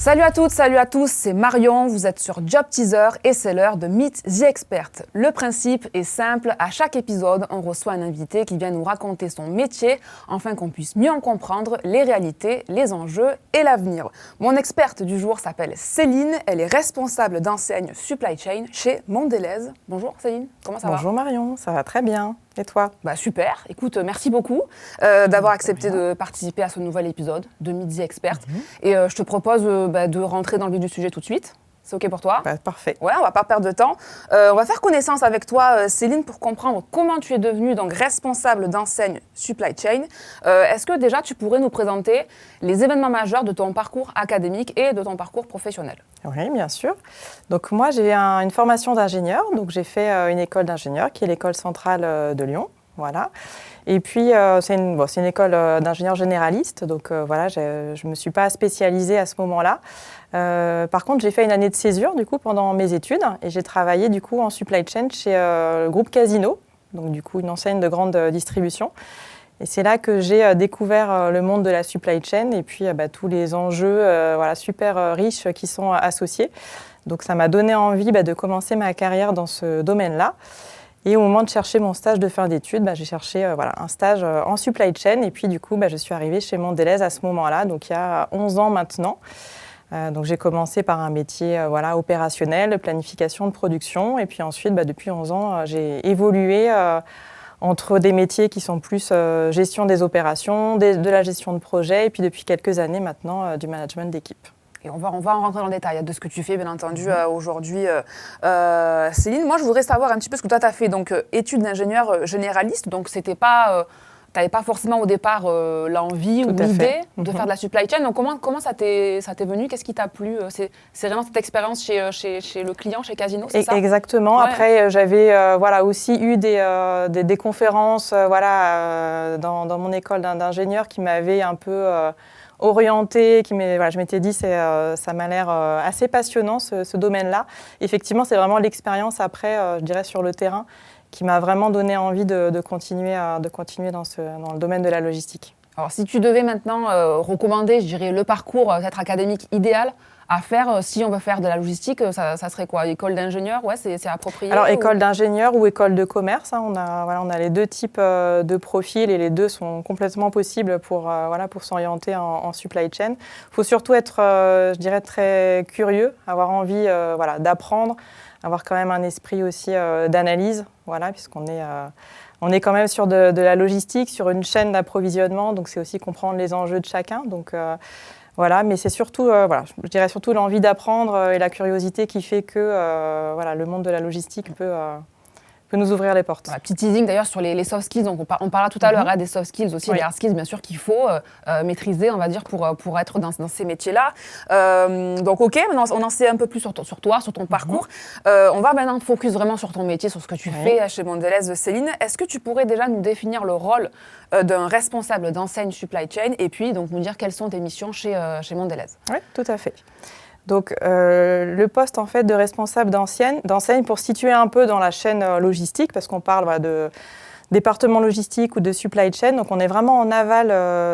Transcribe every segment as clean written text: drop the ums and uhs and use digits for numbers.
Salut à toutes, salut à tous, c'est Marion, vous êtes sur Job Teaser et c'est l'heure de Meet the Expert. Le principe est simple, à chaque épisode, on reçoit un invité qui vient nous raconter son métier afin qu'on puisse mieux en comprendre les réalités, les enjeux et l'avenir. Mon experte du jour s'appelle Céline, elle est responsable d'enseigne Supply Chain chez Mondelez. Bonjour Céline, comment ça va ? Bonjour Marion, ça va très bien. Et toi ? Super, écoute, merci beaucoup d'avoir accepté de participer à ce nouvel épisode de Meet the Expert. Et je te propose de rentrer dans le vif du sujet tout de suite. C'est OK pour toi ? Parfait. Ouais, on va pas perdre de temps. On va faire connaissance avec toi, Céline, pour comprendre comment tu es devenue donc, responsable d'enseigne Supply Chain. Est-ce que déjà tu pourrais nous présenter les événements majeurs de ton parcours académique et de ton parcours professionnel ? Oui, bien sûr. Donc moi, j'ai une formation d'ingénieur. Donc j'ai fait une école d'ingénieur qui est l'école centrale de Lyon. Voilà. Et puis, c'est une école d'ingénieur généraliste. Donc voilà, je ne me suis pas spécialisée à ce moment-là. Par contre, j'ai fait une année de césure du coup, pendant mes études. Et j'ai travaillé du coup, en supply chain chez le groupe Casino. Donc du coup, une enseigne de grande distribution. Et c'est là que j'ai découvert le monde de la supply chain et puis tous les enjeux super riches qui sont associés. Donc ça m'a donné envie de commencer ma carrière dans ce domaine-là. Et au moment de chercher mon stage de fin d'études, j'ai cherché un stage en supply chain. Et puis du coup, je suis arrivée chez Mondelez à ce moment-là, donc il y a 11 ans maintenant. Donc j'ai commencé par un métier opérationnel, planification de production. Et puis ensuite, depuis 11 ans, j'ai évolué entre des métiers qui sont plus gestion des opérations, de la gestion de projet, et puis depuis quelques années maintenant, du management d'équipe. Et on va en rentrer dans le détail de ce que tu fais, bien entendu, aujourd'hui. Céline, moi, je voudrais savoir un petit peu ce que toi, tu as fait. Donc, études d'ingénieur généraliste, donc c'était pas... tu n'avais pas forcément au départ l'envie ou l'idée de faire de la supply chain. Donc, comment ça t'est venu ? Qu'est-ce qui t'a plu ? C'est vraiment cette expérience chez le client, chez Casino, c'est ça ? Exactement. Ouais. Après, j'avais aussi eu des conférences dans mon école d'ingénieur qui m'avaient un peu orientée. Je m'étais dit, ça m'a l'air assez passionnant, ce domaine-là. Effectivement, c'est vraiment l'expérience après, je dirais, sur le terrain, qui m'a vraiment donné envie de continuer dans le domaine de la logistique. Alors, si tu devais maintenant recommander, je dirais, le parcours peut-être académique idéal à faire si on veut faire de la logistique, ça serait quoi ? École d'ingénieur, c'est approprié ? Alors, école d'ingénieur ou école de commerce, on a les deux types de profils et les deux sont complètement possibles pour s'orienter en supply chain. Il faut surtout être, je dirais, très curieux, avoir envie d'apprendre, avoir quand même un esprit aussi d'analyse, puisqu'on est quand même sur de la logistique, sur une chaîne d'approvisionnement, donc c'est aussi comprendre les enjeux de chacun. Donc mais c'est surtout, je dirais surtout l'envie d'apprendre et la curiosité qui fait que le monde de la logistique peut nous ouvrir les portes. Petit teasing d'ailleurs sur les soft skills, donc on parlera tout à l'heure des soft skills aussi, des hard skills bien sûr qu'il faut maîtriser, on va dire, pour être dans ces métiers-là. Donc OK, maintenant on en sait un peu plus sur toi, sur ton parcours. On va maintenant focus vraiment sur ton métier, sur ce que tu fais chez Mondelez, Céline. Est-ce que tu pourrais déjà nous définir le rôle d'un responsable d'enseigne supply chain et puis donc nous dire quelles sont tes missions chez Mondelez ? Oui, tout à fait. Donc, le poste en fait de responsable d'enseigne, pour situer un peu dans la chaîne logistique, parce qu'on parle de département logistique ou de supply chain, donc on est vraiment en aval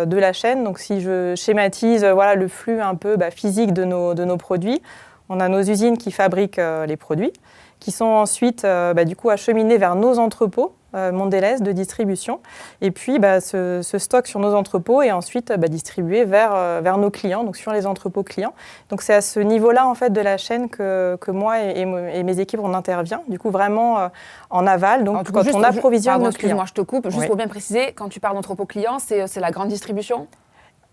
de la chaîne. Donc, si je schématise le flux un peu physique de nos produits, on a nos usines qui fabriquent les produits, qui sont ensuite acheminés vers nos entrepôts Mondelez de distribution. Et puis, ce stock sur nos entrepôts est ensuite distribué vers nos clients, donc sur les entrepôts clients. Donc, c'est à ce niveau-là, en fait, de la chaîne que moi et mes équipes, on intervient. Du coup, vraiment en aval. Donc, quand on approvisionne nos clients. Excuse-moi, je te coupe. Juste pour bien préciser, quand tu parles d'entrepôt client, c'est la grande distribution ?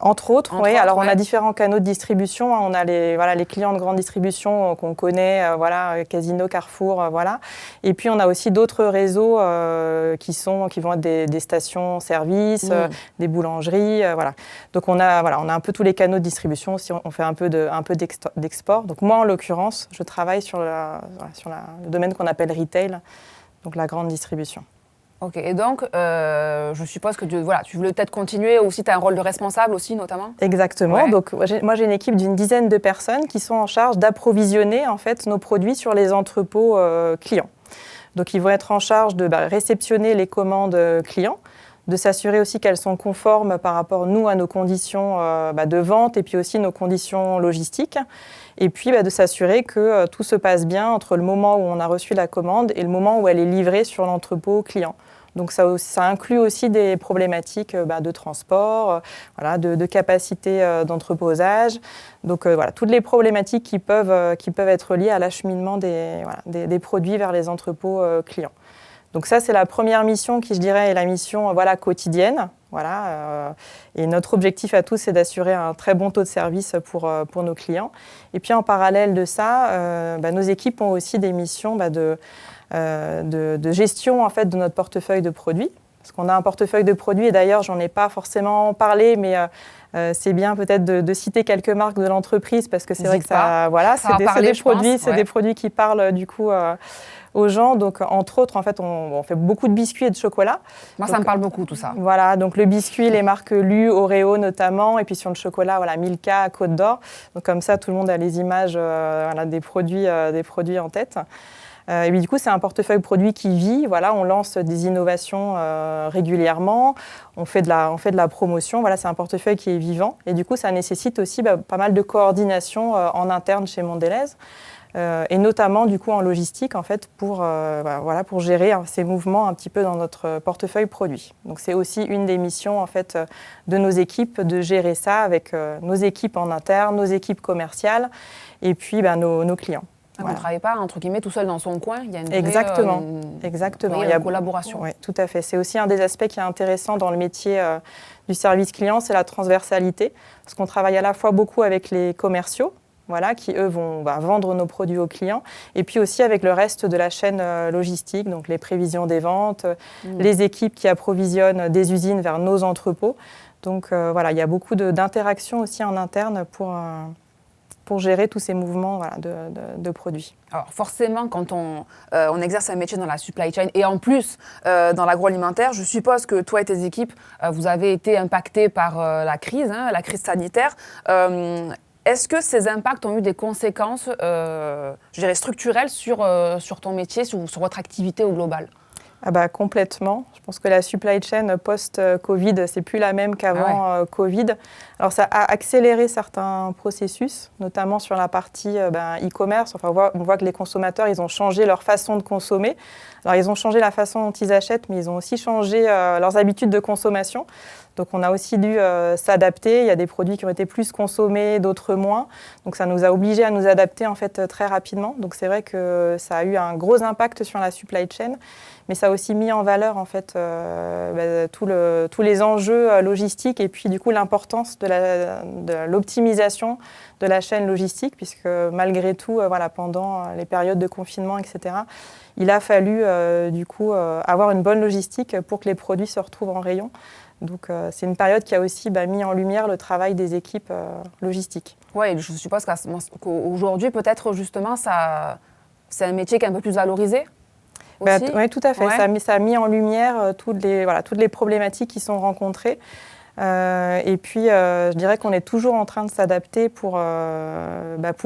Entre autres, oui. Alors, on a différents canaux de distribution. On a les clients de grande distribution qu'on connaît, Casino, Carrefour, Et puis, on a aussi d'autres réseaux qui vont être des stations-service, des boulangeries, Donc, on a un peu tous les canaux de distribution. Aussi, on fait un peu d'export. Donc, moi, en l'occurrence, je travaille sur le domaine qu'on appelle retail, donc la grande distribution. Ok, et donc, je suppose que tu voulais peut-être continuer aussi, tu as un rôle de responsable aussi, notamment ? Exactement. Ouais. Donc, moi, j'ai une équipe d'une dizaine de personnes qui sont en charge d'approvisionner en fait, nos produits sur les entrepôts clients. Donc, ils vont être en charge de réceptionner les commandes clients, de s'assurer aussi qu'elles sont conformes par rapport, nous, à nos conditions de vente et puis aussi nos conditions logistiques. Et puis de s'assurer que tout se passe bien entre le moment où on a reçu la commande et le moment où elle est livrée sur l'entrepôt client. Donc ça inclut aussi des problématiques de transport, de capacité d'entreposage. Donc toutes les problématiques qui peuvent être liées à l'acheminement des produits vers les entrepôts clients. Donc ça, c'est la première mission qui, je dirais, est la mission quotidienne. Et notre objectif à tous, c'est d'assurer un très bon taux de service pour nos clients. Et puis en parallèle de ça, nos équipes ont aussi des missions de gestion en fait, de notre portefeuille de produits. Parce qu'on a un portefeuille de produits, et d'ailleurs, j'en ai pas forcément parlé, mais c'est bien peut-être de citer quelques marques de l'entreprise, parce que c'est vrai que c'est des produits qui parlent du coup aux gens. Donc, entre autres, en fait, on fait beaucoup de biscuits et de chocolat. Moi, ça me parle beaucoup, tout ça. Voilà, donc le biscuit, les marques Lu, Oreo notamment, et puis sur le chocolat, Milka, Côte d'Or. Donc, comme ça, tout le monde a les images des produits en tête. Et puis, du coup, c'est un portefeuille produit qui vit. On lance des innovations régulièrement. On fait de la promotion. C'est un portefeuille qui est vivant. Et du coup, ça nécessite aussi pas mal de coordination en interne chez Mondelez. Et notamment, du coup, en logistique, en fait, pour gérer ces mouvements un petit peu dans notre portefeuille produit. Donc, c'est aussi une des missions, en fait, de nos équipes, de gérer ça avec nos équipes en interne, nos équipes commerciales et puis nos clients. On ne travaille pas, entre guillemets, tout seul dans son coin. Il y a une Exactement. Il y a une collaboration. Oui, tout à fait. C'est aussi un des aspects qui est intéressant dans le métier du service client, c'est la transversalité. Parce qu'on travaille à la fois beaucoup avec les commerciaux, qui, eux, vont vendre nos produits aux clients, et puis aussi avec le reste de la chaîne logistique, donc les prévisions des ventes, les équipes qui approvisionnent des usines vers nos entrepôts. Donc, il y a beaucoup d'interactions aussi en interne pour gérer tous ces mouvements de produits. Alors forcément, quand on exerce un métier dans la supply chain et en plus dans l'agroalimentaire, je suppose que toi et tes équipes, vous avez été impactés par la crise sanitaire. Est-ce que ces impacts ont eu des conséquences, je dirais, structurelles sur ton métier, sur votre activité au global ? Complètement. Je pense que la supply chain post-Covid, c'est plus la même qu'avant Covid. Alors, ça a accéléré certains processus, notamment sur la partie e-commerce. Enfin, on voit que les consommateurs, ils ont changé leur façon de consommer. Alors, ils ont changé la façon dont ils achètent, mais ils ont aussi changé leurs habitudes de consommation. Donc, on a aussi dû s'adapter. Il y a des produits qui ont été plus consommés, d'autres moins. Donc, ça nous a obligés à nous adapter en fait très rapidement. Donc, c'est vrai que ça a eu un gros impact sur la supply chain, mais ça a aussi mis en valeur en fait tous les enjeux logistiques et puis du coup l'importance de l'optimisation de la chaîne logistique, puisque malgré tout, pendant les périodes de confinement, etc., il a fallu du coup avoir une bonne logistique pour que les produits se retrouvent en rayon. Donc, c'est une période qui a aussi mis en lumière le travail des équipes logistiques. Oui, je suppose qu'aujourd'hui, peut-être, justement, c'est un métier qui est un peu plus valorisé aussi. Oui, tout à fait. Ouais. Ça a mis en lumière toutes les problématiques qui sont rencontrées. Et puis, je dirais qu'on est toujours en train de s'adapter pour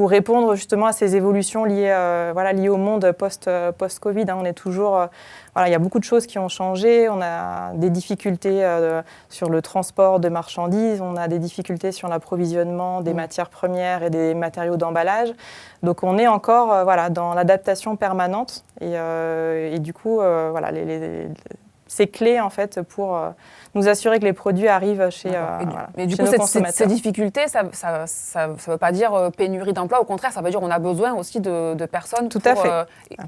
répondre justement à ces évolutions liées au monde post-Covid. On est toujours... il y a beaucoup de choses qui ont changé. On a des difficultés sur le transport de marchandises. On a des difficultés sur l'approvisionnement des matières premières et des matériaux d'emballage. Donc, on est encore dans l'adaptation permanente. Et du coup, c'est clé en fait pour nous assurer que les produits arrivent chez mais du chez coup, nos consommateurs. Ces difficultés, ça veut pas dire pénurie d'emploi. Au contraire, ça veut dire qu'on a besoin aussi de personnes. Tout à fait.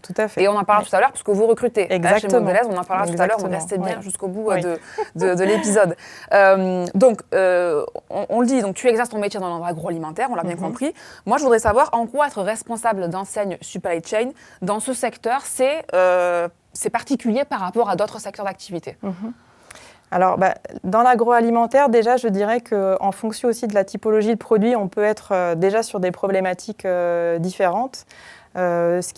Tout à fait. Et on en parlera tout à l'heure parce que vous recrutez. Exactement. Chez Mondelez, on en parlera tout à l'heure. On restez bien jusqu'au bout de l'épisode. Donc, on le dit. Donc, tu exerces ton métier dans l'agroalimentaire. On l'a bien compris. Moi, je voudrais savoir en quoi être responsable d'enseigne supply chain dans ce secteur, c'est particulier par rapport à d'autres secteurs d'activité. Alors, dans l'agroalimentaire, déjà, je dirais qu'en fonction aussi de la typologie de produit, on peut être déjà sur des problématiques différentes. Ce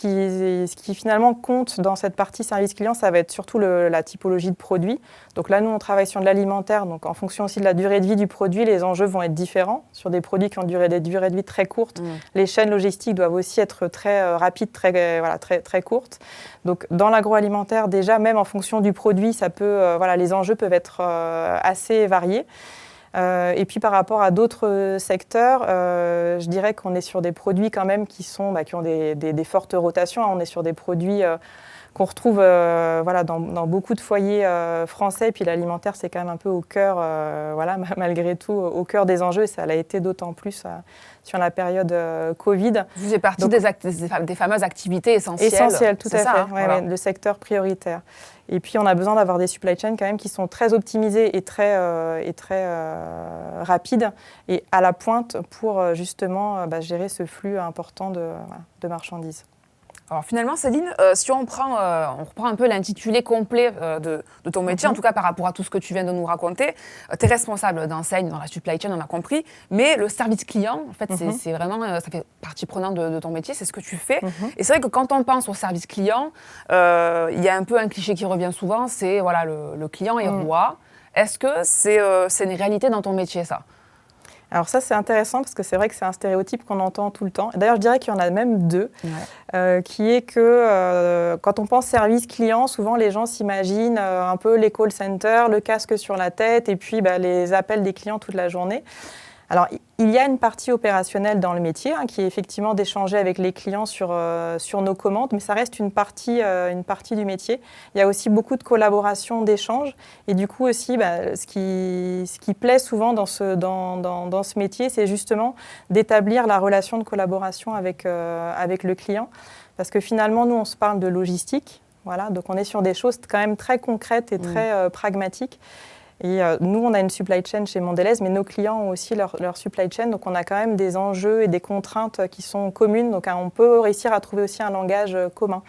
qui finalement compte dans cette partie service client, ça va être surtout la typologie de produits. Donc là, nous, on travaille sur de l'alimentaire. Donc en fonction aussi de la durée de vie du produit, les enjeux vont être différents. Sur des produits qui ont des durées de vie très courtes, les chaînes logistiques doivent aussi être très rapides, très courtes. Donc dans l'agroalimentaire, déjà, même en fonction du produit, les enjeux peuvent être assez variés. Et puis par rapport à d'autres secteurs, je dirais qu'on est sur des produits quand même qui ont des fortes rotations. On est sur des produits qu'on retrouve dans beaucoup de foyers français. Et puis l'alimentaire, c'est quand même un peu au cœur, malgré tout, au cœur des enjeux. Et ça l'a été d'autant plus sur la période Covid. Vous faites partie des fameuses activités essentielles. Essentielles, tout à fait. Ça, voilà. Le secteur prioritaire. Et puis, on a besoin d'avoir des supply chains quand même qui sont très optimisées et très rapides et à la pointe pour justement gérer ce flux important de marchandises. Alors finalement, Céline, si on reprend un peu l'intitulé complet de ton métier, en tout cas par rapport à tout ce que tu viens de nous raconter, tu es responsable d'enseigne dans la supply chain, on a compris, mais le service client, en fait, c'est vraiment, ça fait partie prenante de ton métier, c'est ce que tu fais. Et c'est vrai que quand on pense au service client, il y a un peu un cliché qui revient souvent, c'est voilà, le client est roi. Est-ce que c'est une réalité dans ton métier, ça ? Alors ça, c'est intéressant parce que c'est vrai que c'est un stéréotype qu'on entend tout le temps. D'ailleurs, je dirais qu'il y en a même deux, qui est que quand on pense service client, souvent les gens s'imaginent un peu les call centers, le casque sur la tête et puis les appels des clients toute la journée. Alors, il y a une partie opérationnelle dans le métier qui est effectivement d'échanger avec les clients sur nos commandes, mais ça reste une partie du métier. Il y a aussi beaucoup de collaboration, d'échanges. Et du coup aussi, ce qui plaît souvent dans ce métier, c'est justement d'établir la relation de collaboration avec le client. Parce que finalement, nous, on se parle de logistique. Voilà, donc on est sur des choses quand même très concrètes et très pragmatiques. Et nous, on a une supply chain chez Mondelez, mais nos clients ont aussi leur supply chain. Donc, on a quand même des enjeux et des contraintes qui sont communes. Donc, on peut réussir à trouver aussi un langage commun.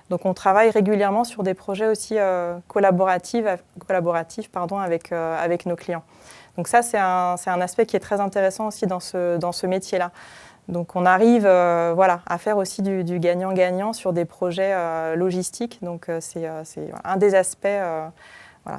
Donc, on travaille régulièrement sur des projets aussi collaboratifs avec nos clients. Donc, ça, c'est un aspect qui est très intéressant aussi dans ce métier-là. Donc, on arrive à faire aussi du gagnant-gagnant sur des projets logistiques. Donc, c'est un des aspects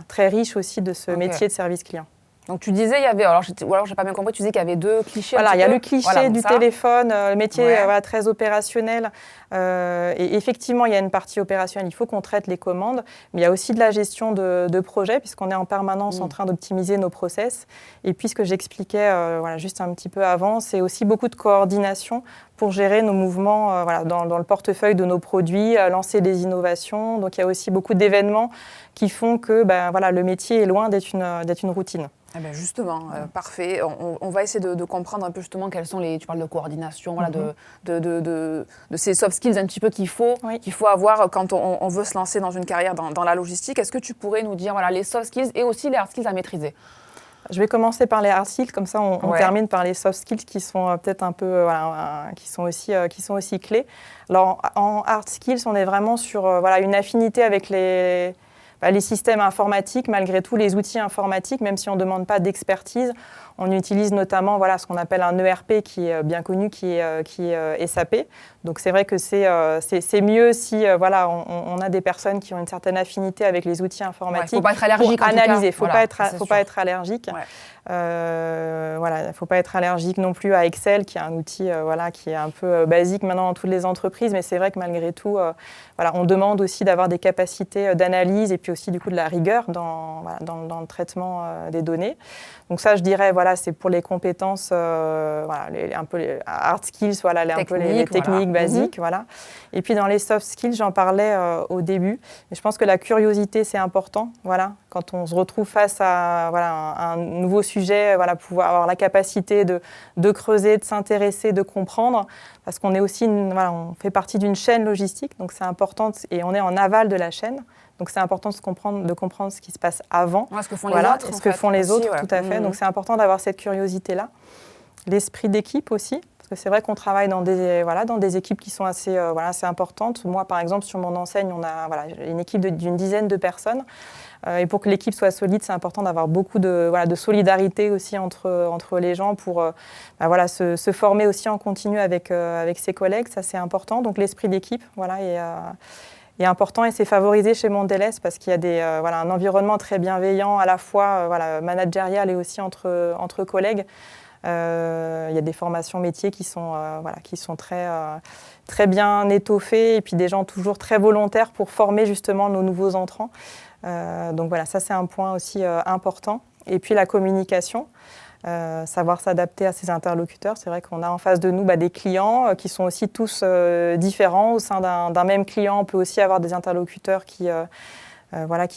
très riche aussi de ce métier de service client. Donc tu disais, il y avait, ou alors j'ai pas bien compris, tu disais qu'il y avait deux clichés. Voilà, il y a le cliché du téléphone, le métier très opérationnel. Et effectivement, il y a une partie opérationnelle, il faut qu'on traite les commandes, mais il y a aussi de la gestion de projets, puisqu'on est en permanence en train d'optimiser nos process. Et puis ce que j'expliquais juste un petit peu avant, c'est aussi beaucoup de coordination pour gérer nos mouvements dans le portefeuille de nos produits, lancer des innovations. Donc il y a aussi beaucoup d'événements qui font que le métier est loin d'être une routine. Eh bien justement, parfait. On va essayer de comprendre un peu justement quels sont tu parles de coordination, de ces soft skills un petit peu qu'il faut avoir quand on veut se lancer dans une carrière dans la logistique. Est-ce que tu pourrais nous dire les soft skills et aussi les hard skills à maîtriser ? Je vais commencer par les hard skills, comme ça on termine par les soft skills qui sont peut-être un peu, qui sont aussi clés. Alors en hard skills, on est vraiment sur une affinité avec les systèmes informatiques, malgré tout, les outils informatiques, même si on ne demande pas d'expertise. On utilise notamment ce qu'on appelle un ERP qui est bien connu, qui est SAP. Donc c'est vrai que c'est mieux si on a des personnes qui ont une certaine affinité avec les outils informatiques. Il ne faut pas être allergique pour analyser. Il ne faut pas être allergique. Il ne faut pas être allergique non plus à Excel, qui est un outil qui est un peu basique maintenant dans toutes les entreprises. Mais c'est vrai que malgré tout, on demande aussi d'avoir des capacités d'analyse et puis aussi du coup de la rigueur dans le traitement des données. Donc ça, je dirais, c'est pour les compétences, un peu les hard skills, un peu les techniques basiques. Et puis dans les soft skills, j'en parlais au début. Mais je pense que la curiosité, c'est important. Quand on se retrouve face à un nouveau sujet, pouvoir avoir la capacité de creuser, de s'intéresser, de comprendre. Parce qu'on est aussi, on fait partie d'une chaîne logistique, donc c'est important, et on est en aval de la chaîne. Donc c'est important de comprendre ce qui se passe avant. Ce que font les autres. Ce que font les autres, tout à fait. Donc c'est important d'avoir cette curiosité-là. L'esprit d'équipe aussi. Parce que c'est vrai qu'on travaille dans des équipes qui sont assez importantes. Moi, par exemple, sur mon enseigne, on a une équipe d'une dizaine de personnes. Et pour que l'équipe soit solide, c'est important d'avoir beaucoup de solidarité aussi entre les gens pour se former aussi en continu avec ses collègues. Ça, c'est important. Donc, l'esprit d'équipe est important et c'est favorisé chez Mondelez parce qu'il y a un environnement très bienveillant à la fois managérial et aussi entre collègues. Il y a des formations métiers qui sont très bien étoffées et puis des gens toujours très volontaires pour former justement nos nouveaux entrants. Donc voilà, ça c'est un point aussi important. Et puis la communication, savoir s'adapter à ses interlocuteurs. C'est vrai qu'on a en face de nous des clients qui sont aussi tous différents. Au sein d'un même client, on peut aussi avoir des interlocuteurs qui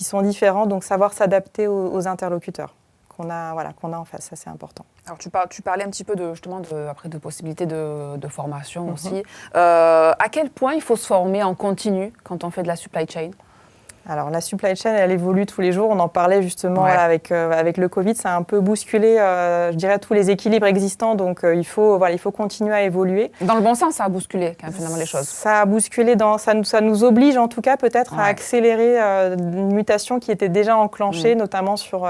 sont différents. Donc savoir s'adapter aux interlocuteurs qu'on a en face, ça c'est important. Alors tu parlais un petit peu de possibilités de formation aussi. À quel point il faut se former en continu quand on fait de la supply chain ? Alors la supply chain, elle évolue tous les jours. On en parlait justement avec le Covid. Ça a un peu bousculé, je dirais, tous les équilibres existants. Donc il faut continuer à évoluer. Dans le bon sens, ça a bousculé quand même, finalement les choses. Ça a bousculé, ça nous oblige en tout cas peut-être à accélérer une mutation qui était déjà enclenchée, notamment sur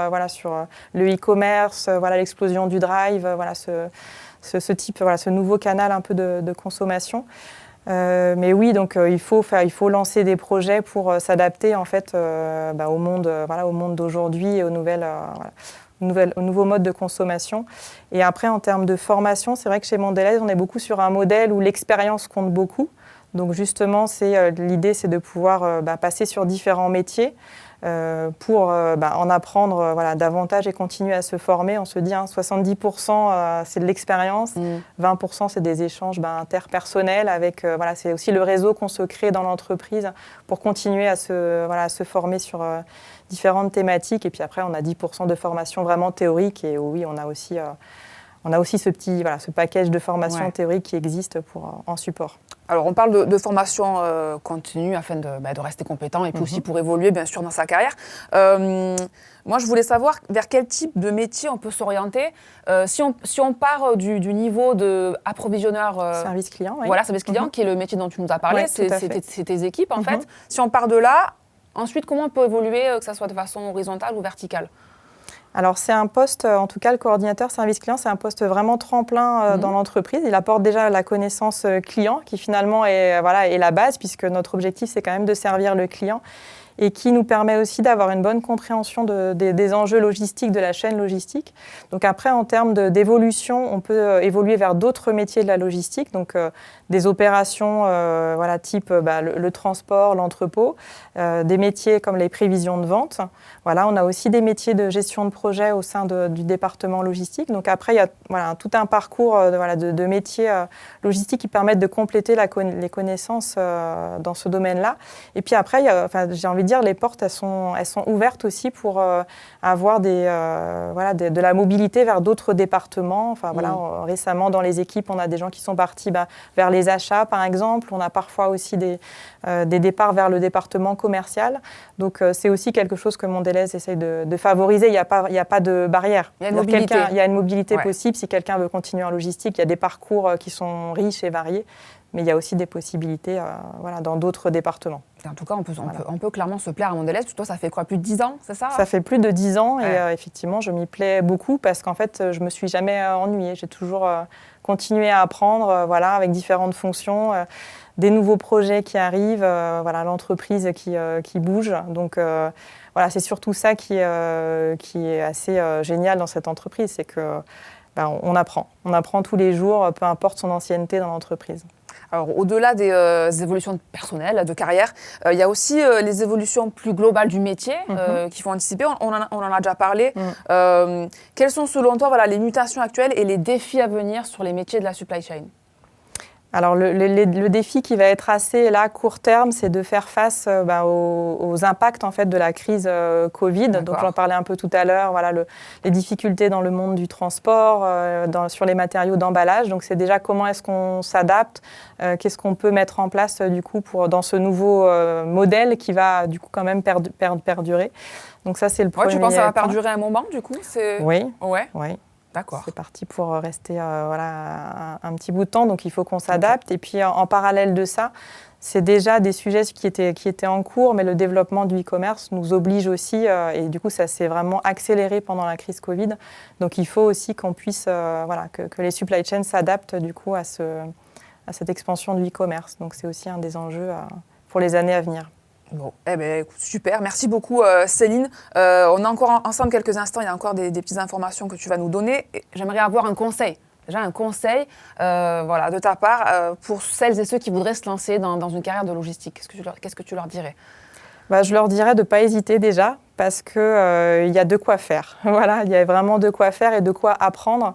le e-commerce, l'explosion du drive, ce nouveau canal un peu de consommation. Mais oui, donc il faut lancer des projets pour s'adapter en fait au monde d'aujourd'hui et aux nouveaux modes de consommation. Et après, en termes de formation, c'est vrai que chez Mondelez, on est beaucoup sur un modèle où l'expérience compte beaucoup. Donc justement, l'idée, c'est de pouvoir passer sur différents métiers. Pour en apprendre davantage et continuer à se former. On se dit 70% c'est de l'expérience, 20% c'est des échanges interpersonnels avec c'est aussi le réseau qu'on se crée dans l'entreprise pour continuer à se former sur différentes thématiques. Et puis après on a 10% de formation vraiment théorique et oui on a aussi ce package de formation théorique qui existe en support. Alors, on parle de formation continue afin de rester compétent et puis aussi pour évoluer, bien sûr, dans sa carrière. Moi, je voulais savoir vers quel type de métier on peut s'orienter. Si on part du niveau d'approvisionneur... service client, oui. Voilà, service client, qui est le métier dont tu nous as parlé. C'est tes équipes, en fait. Si on part de là, ensuite, comment on peut évoluer, que ce soit de façon horizontale ou verticale ? Alors, c'est un poste, en tout cas, le coordinateur service client, c'est un poste vraiment tremplin dans l'entreprise. Il apporte déjà la connaissance client qui, finalement, est la base, puisque notre objectif, c'est quand même de servir le client et qui nous permet aussi d'avoir une bonne compréhension des enjeux logistiques, de la chaîne logistique. Donc après, en termes d'évolution, on peut évoluer vers d'autres métiers de la logistique, donc des opérations type le transport, l'entrepôt, des métiers comme les prévisions de vente. Voilà, on a aussi des métiers de gestion de projet au sein du département logistique. Donc après, il y a tout un parcours de métiers logistiques qui permettent de compléter les connaissances dans ce domaine-là. Et puis après, j'ai envie de dire, les portes, elles sont ouvertes aussi pour avoir de la mobilité vers d'autres départements. Récemment, dans les équipes, on a des gens qui sont partis vers les achats, par exemple. On a parfois aussi des départs vers le département commercial. Donc, c'est aussi quelque chose que Mondelez essaye de favoriser. Il n'y a pas de barrière. Il y a une mobilité. Il y a une mobilité possible. Si quelqu'un veut continuer en logistique, il y a des parcours qui sont riches et variés. Mais il y a aussi des possibilités dans d'autres départements. En tout cas, on peut clairement se plaire à Mondelez. Toi, ça fait quoi, plus de 10 ans, c'est ça ? Ça fait plus de 10 ans et effectivement, je m'y plais beaucoup parce qu'en fait, je ne me suis jamais ennuyée. J'ai toujours continué à apprendre avec différentes fonctions, des nouveaux projets qui arrivent, l'entreprise qui bouge. Donc, c'est surtout ça qui est assez génial dans cette entreprise, c'est que on apprend. On apprend tous les jours, peu importe son ancienneté dans l'entreprise. Alors, au-delà des évolutions personnelles, de carrière, il y a aussi les évolutions plus globales du métier qu'il faut anticiper. On en a déjà parlé. Quelles sont, selon toi, les mutations actuelles et les défis à venir sur les métiers de la supply chain ? Alors, le défi qui va être assez court terme, c'est de faire face aux impacts en fait, de la crise Covid. D'accord. Donc, j'en parlais un peu tout à l'heure, les difficultés dans le monde du transport, sur les matériaux d'emballage. Donc, c'est déjà comment est-ce qu'on s'adapte, qu'est-ce qu'on peut mettre en place du coup dans ce nouveau modèle qui va du coup quand même perdurer. Donc, ça, c'est le premier. Tu penses que ça va perdurer un moment du coup ? Oui. Ouais. Oui. D'accord. C'est parti pour rester un petit bout de temps, donc il faut qu'on s'adapte. Et puis en parallèle de ça, c'est déjà des sujets qui étaient en cours, mais le développement du e-commerce nous oblige aussi, et du coup ça s'est vraiment accéléré pendant la crise Covid. Donc il faut aussi qu'on puisse, que les supply chains s'adaptent du coup à cette expansion du e-commerce. Donc c'est aussi un des enjeux pour les années à venir. Bon, écoute, super, merci beaucoup Céline. On est encore ensemble quelques instants, il y a encore des petites informations que tu vas nous donner. J'aimerais avoir un conseil. Déjà un conseil de ta part pour celles et ceux qui voudraient se lancer dans une carrière de logistique. Qu'est-ce que tu leur dirais ? Je leur dirais de ne pas hésiter déjà, parce qu'il y a de quoi faire. Voilà, il y a vraiment de quoi faire et de quoi apprendre.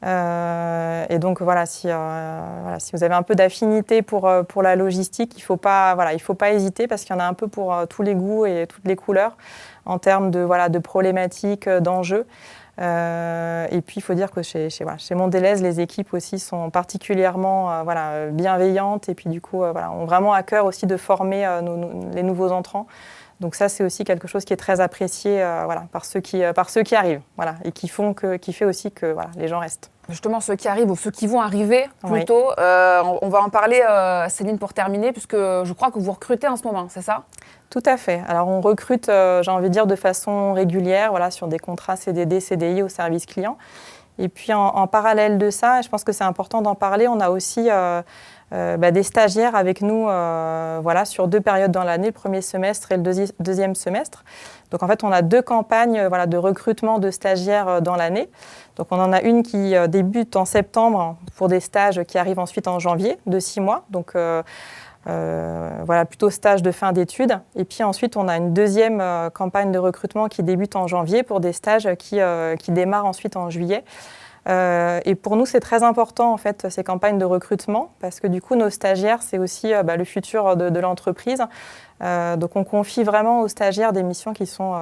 Et donc si vous avez un peu d'affinité pour la logistique, il faut pas hésiter, parce qu'il y en a un peu pour tous les goûts et toutes les couleurs en termes de problématiques, d'enjeux. Et puis il faut dire que chez Mondelez, les équipes aussi sont particulièrement bienveillantes, et puis du coup ont vraiment à cœur aussi de former les nouveaux entrants. Donc ça, c'est aussi quelque chose qui est très apprécié par ceux qui arrivent, et qui fait aussi que les gens restent. Justement, ceux qui arrivent ou ceux qui vont arriver plutôt, on va en parler, Céline, pour terminer, puisque je crois que vous recrutez en ce moment, c'est ça ? Tout à fait. Alors on recrute, j'ai envie de dire, de façon régulière, sur des contrats CDD, CDI au service client. Et puis en parallèle de ça, et je pense que c'est important d'en parler, on a aussi des stagiaires avec nous sur 2 périodes dans l'année, le premier semestre et le deuxième semestre. Donc en fait, on a 2 campagnes de recrutement de stagiaires dans l'année. Donc on en a une qui débute en septembre pour des stages qui arrivent ensuite en janvier, de 6 mois. Donc plutôt stage de fin d'études. Et puis ensuite, on a une deuxième campagne de recrutement qui débute en janvier pour des stages qui démarrent ensuite en juillet. Et pour nous, c'est très important en fait ces campagnes de recrutement, parce que du coup, nos stagiaires, c'est aussi le futur de l'entreprise. Donc on confie vraiment aux stagiaires des missions qui sont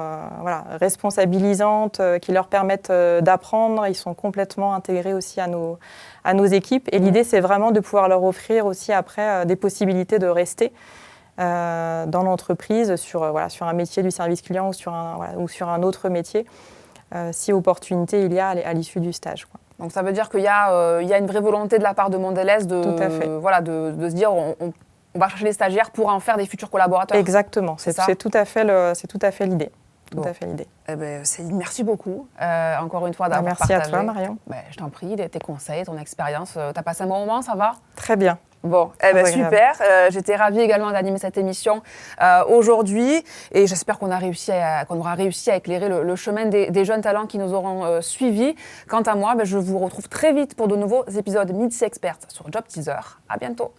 responsabilisantes, qui leur permettent d'apprendre. Ils sont complètement intégrés aussi à nos équipes. Et l'idée, c'est vraiment de pouvoir leur offrir aussi après des possibilités de rester dans l'entreprise sur un métier du service client ou sur un autre métier, si opportunité il y a à l'issue du stage, quoi. Donc ça veut dire qu'il y a une vraie volonté de la part de Mondelez de se dire on va chercher les stagiaires pour en faire des futurs collaborateurs. Exactement, c'est tout à fait l'idée. Tout à fait l'idée. Céline, merci beaucoup encore une fois d'avoir partagé. Merci à toi, Marion. Je t'en prie, tes conseils, ton expérience. Tu as passé un bon moment, ça va ? Très bien. Bon, super. J'étais ravie également d'animer cette émission aujourd'hui, et j'espère qu'on aura réussi à éclairer le chemin des jeunes talents qui nous auront suivis. Quant à moi, je vous retrouve très vite pour de nouveaux épisodes Midi Expert sur Job Teaser. À bientôt.